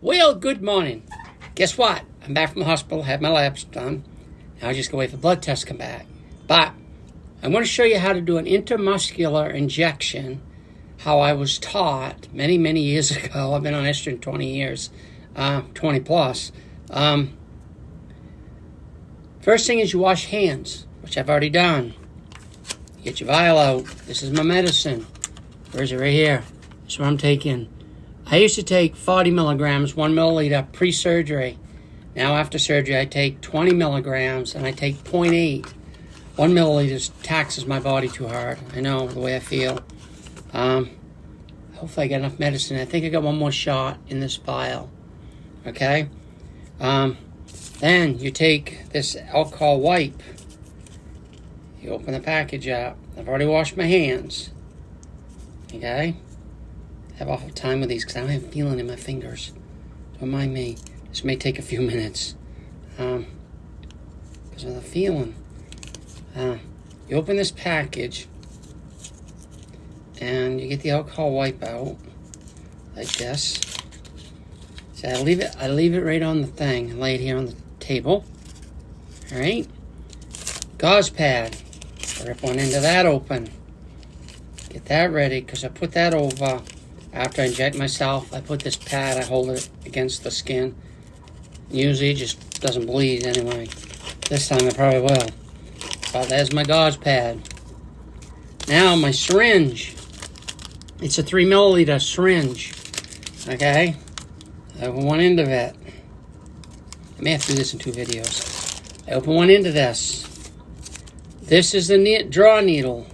Well, good morning. Guess what? I'm back from the hospital, had my labs done. Now I just gotta wait for the blood tests to come back. But I'm going to show you how to do an intramuscular injection, how I was taught many, many years ago. I've been on estrogen 20 years, 20 plus. First thing is you wash hands, which I've already done. You get your vial out. This is my medicine. Where is it? Right here. This is what I'm taking. I used to take 40 milligrams, 1 milliliter pre-surgery. Now after surgery, I take 20 milligrams and I take 0.8. 1 milliliter taxes my body too hard. I know the way I feel. Hopefully I get enough medicine. I think I got one more shot in this vial. Okay? Then you take this alcohol wipe. You open the package up. I've already washed my hands. Okay? I have awful time with these because I don't have feeling in my fingers. Don't mind me. This may take a few minutes. Because of the feeling. You open this package and you get the alcohol wipe out like this. So I leave it right on the thing and lay it here on the table. All right. Gauze pad. Rip one end of that open. Get that ready because I put that over. After I inject myself, I put this pad, I hold it against the skin. Usually it just doesn't bleed anyway. This time it probably will. But there's my gauze pad. Now my syringe. It's a 3 milliliter syringe. Okay? I open one end of it. I may have to do this in 2 videos. I open one end of this. This is the draw needle.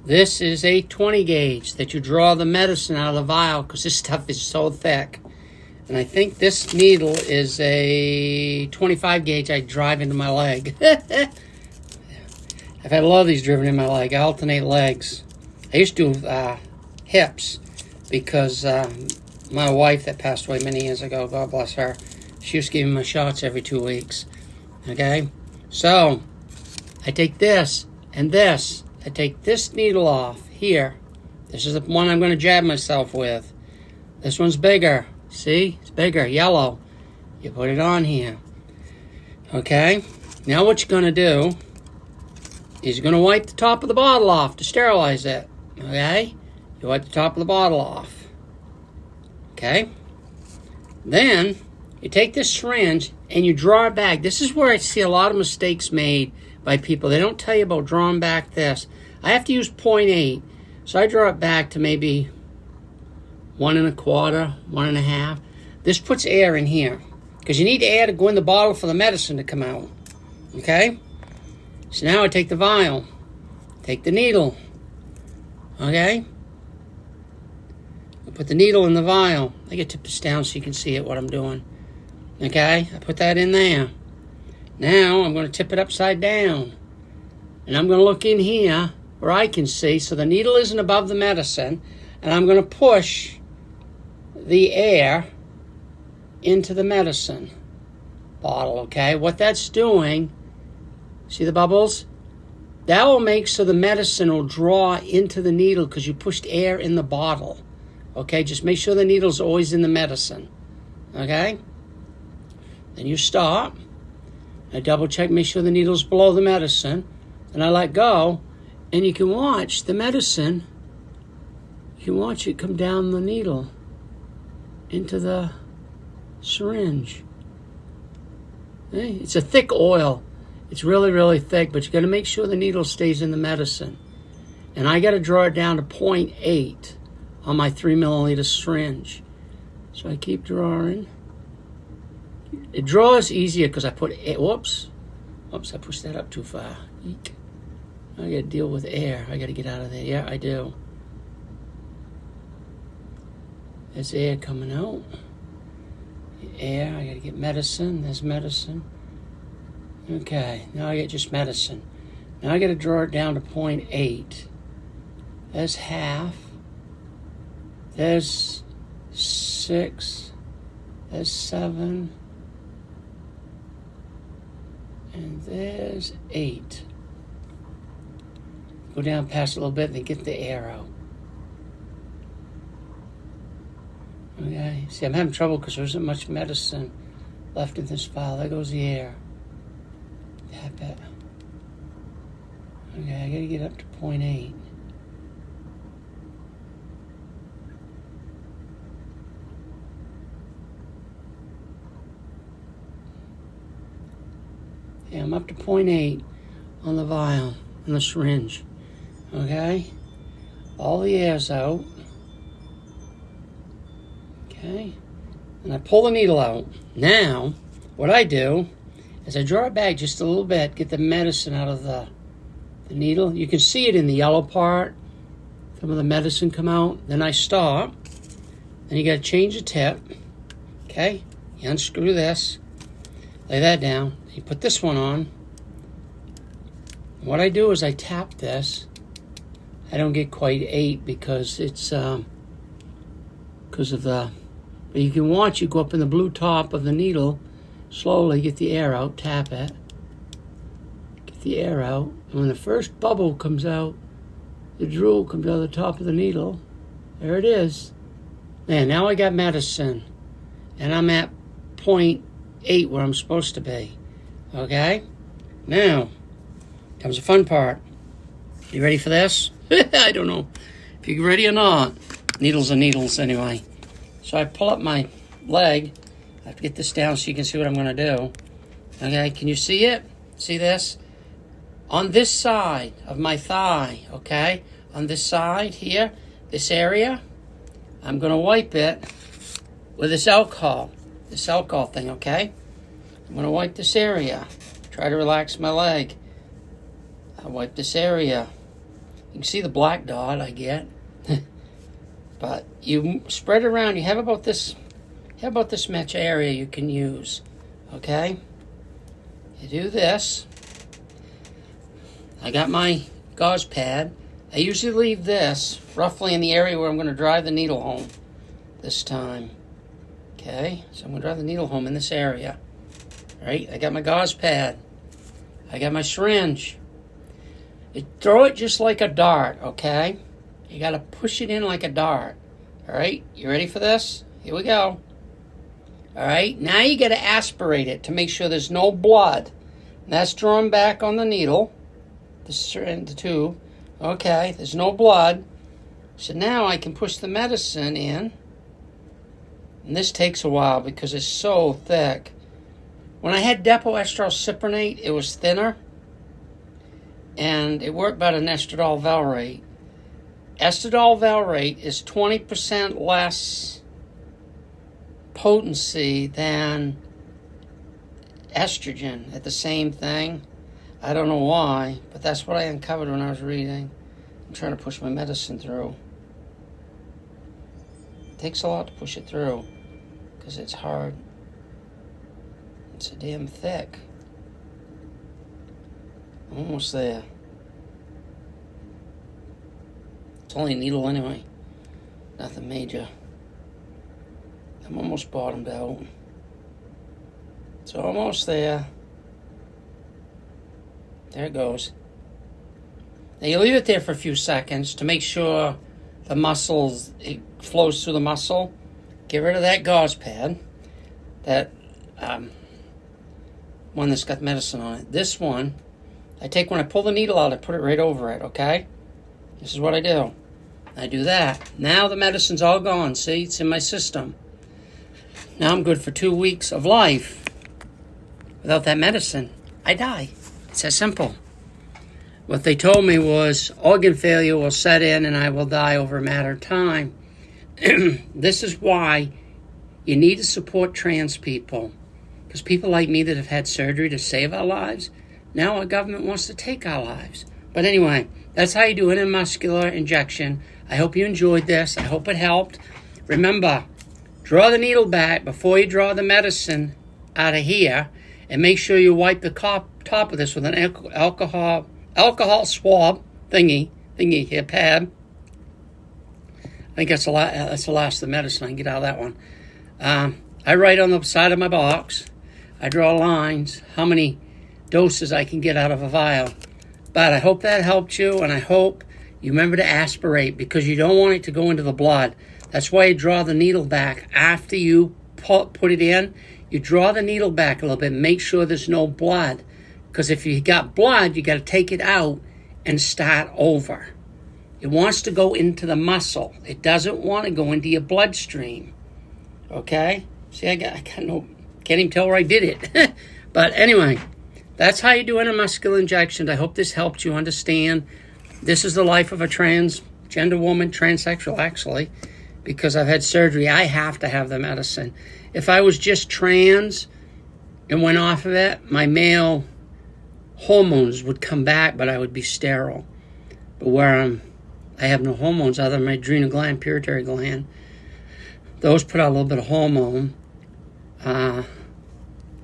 This is a 20 gauge that you draw the medicine out of the vial because this stuff is so thick. And I think this needle is a 25 gauge I drive into my leg. I've had a lot of these driven in my leg. I alternate legs. I used to do hips because my wife that passed away many years ago, God bless her, she used to give me my shots every 2 weeks. Okay? So, I take this and this. I take this needle off here. This is the one I'm going to jab myself with. This one's bigger. See? It's bigger, yellow. You put it on here. Okay? Now what you're going to do is you're going to wipe the top of the bottle off to sterilize it. Okay? You wipe the top of the bottle off. Okay? Then you take this syringe and you draw it back. This is where I see a lot of mistakes made by people. They don't tell you about drawing back this. I have to use 0.8. So I draw it back to maybe 1 1/4, 1 1/2. This puts air in here. Because you need air to go in the bottle for the medicine to come out. Okay? So now I take the vial. Take the needle. Okay? I put the needle in the vial. I get to tip this down so you can see it, what I'm doing. Okay? I put that in there. Now I'm going to tip it upside down. And I'm going to look in here where I can see. So the needle isn't above the medicine. And I'm going to push the air into the medicine bottle. Okay? What that's doing, see the bubbles? That will make so the medicine will draw into the needle because you pushed air in the bottle. Okay? Just make sure the needle's always in the medicine. Okay? Then you stop. I double check, make sure the needle's below the medicine, and I let go, and you can watch the medicine, you can watch it come down the needle into the syringe. Okay? It's a thick oil. It's really, really thick, but you got to make sure the needle stays in the medicine. And I got to draw it down to 0.8 on my 3 milliliter syringe. So I keep drawing. It draws easier because I put air. Whoops, I pushed that up too far. Eek. I got to deal with air. I got to get out of there. Yeah, I do. There's air coming out. Air, I got to get medicine. There's medicine. Okay, now I get just medicine. Now I got to draw it down to 0.8. There's half. There's 6. There's 7. And there's 8. Go down past a little bit and then get the air out. Okay, see, I'm having trouble because there isn't much medicine left in this vial. There goes the air. Tap it. Okay, I gotta get up to 0.8. Yeah, I'm up to 0.8 on the vial, on the syringe. Okay? All the air's out. Okay? And I pull the needle out. Now, what I do is I draw it back just a little bit, get the medicine out of the needle. You can see it in the yellow part. Some of the medicine come out. Then I stop. Then you got to change the tip. Okay? You unscrew this. Lay that down. You put this one on. What I do is I tap this. I don't get quite 8 because it's because of the. But you can watch. You go up in the blue top of the needle. Slowly get the air out. Tap it. Get the air out. And when the first bubble comes out, the drool comes out of the top of the needle. There it is. Man, now I got medicine, and I'm at 0.8 where I'm supposed to be. Okay? Now, comes the fun part. You ready for this? I don't know if you're ready or not. Needles are needles anyway. So I pull up my leg. I have to get this down so you can see what I'm going to do. Okay, can you see it? See this? On this side of my thigh, okay? On this side here, this area, I'm going to wipe it with this alcohol thing, okay? I'm going to wipe this area. Try to relax my leg. I wipe this area. You can see the black dot I get. But you spread it around. You have about this much area you can use, okay? You do this. I got my gauze pad. I usually leave this roughly in the area where I'm going to drive the needle home this time. Okay, so I'm going to drive the needle home in this area. All right, I got my gauze pad. I got my syringe. Throw it just like a dart, okay? You got to push it in like a dart. All right, you ready for this? Here we go. All right, now you got to aspirate it to make sure there's no blood. And that's drawn back on the needle, the tube. Okay, there's no blood. So now I can push the medicine in. And this takes a while because it's so thick. When I had depoestrol cypronate, it was thinner. And it worked better than estradiol valrate. Estradiol valrate is 20% less potency than estrogen at the same thing. I don't know why, but that's what I uncovered when I was reading. I'm trying to push my medicine through. It takes a lot to push it through because it's hard. It's so damn thick. I'm almost there. It's only a needle anyway. Nothing major. I'm almost bottomed out. It's almost there. There it goes. Now you leave it there for a few seconds to make sure the muscles, it flows through the muscle. Get rid of that gauze pad. That one that's got medicine on it. This one, I take when I pull the needle out, I put it right over it, okay? This is what I do. I do that. Now the medicine's all gone. See, it's in my system. Now I'm good for 2 weeks of life. Without that medicine, I die. It's that simple. What they told me was organ failure will set in and I will die over a matter of time. This is why you need to support trans people. Because people like me that have had surgery to save our lives, now our government wants to take our lives. But anyway, that's how you do intramuscular injection. I hope you enjoyed this. I hope it helped. Remember, draw the needle back before you draw the medicine out of here. And make sure you wipe the top of this with an alcohol swab thingy here, pad. I think that's the last of the medicine. I can get out of that one. I write on the side of my box. I draw lines, how many doses I can get out of a vial. But I hope that helped you, and I hope you remember to aspirate because you don't want it to go into the blood. That's why you draw the needle back after you put it in. You draw the needle back a little bit, make sure there's no blood. Because if you got blood, you got to take it out and start over. It wants to go into the muscle. It doesn't want to go into your bloodstream. Okay? See, I can't even tell where I did it. But anyway, that's how you do intramuscular injections. I hope this helped you understand. This is the life of a transgender woman, transsexual actually, because I've had surgery. I have to have the medicine. If I was just trans and went off of it, my male hormones would come back, but I would be sterile. But where I have no hormones other than my adrenal gland, pituitary gland. Those put out a little bit of hormone. I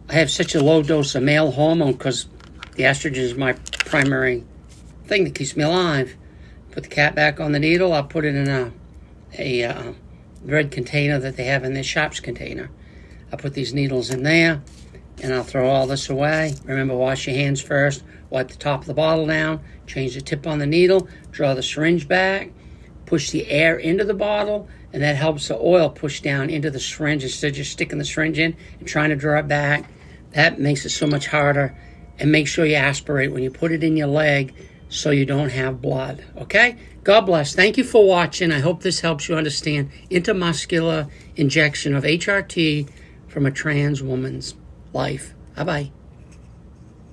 have such a low dose of male hormone because the estrogen is my primary thing that keeps me alive. Put the cap back on the needle. I'll put it in a red container that they have in their shops container. I'll put these needles in there, and I'll throw all this away. Remember, wash your hands first. Wipe the top of the bottle down. Change the tip on the needle. Draw the syringe back. Push the air into the bottle, and that helps the oil push down into the syringe instead of just sticking the syringe in and trying to draw it back. That makes it so much harder. And make sure you aspirate when you put it in your leg so you don't have blood. Okay? God bless. Thank you for watching. I hope this helps you understand intramuscular injection of HRT from a trans woman's life. Bye-bye.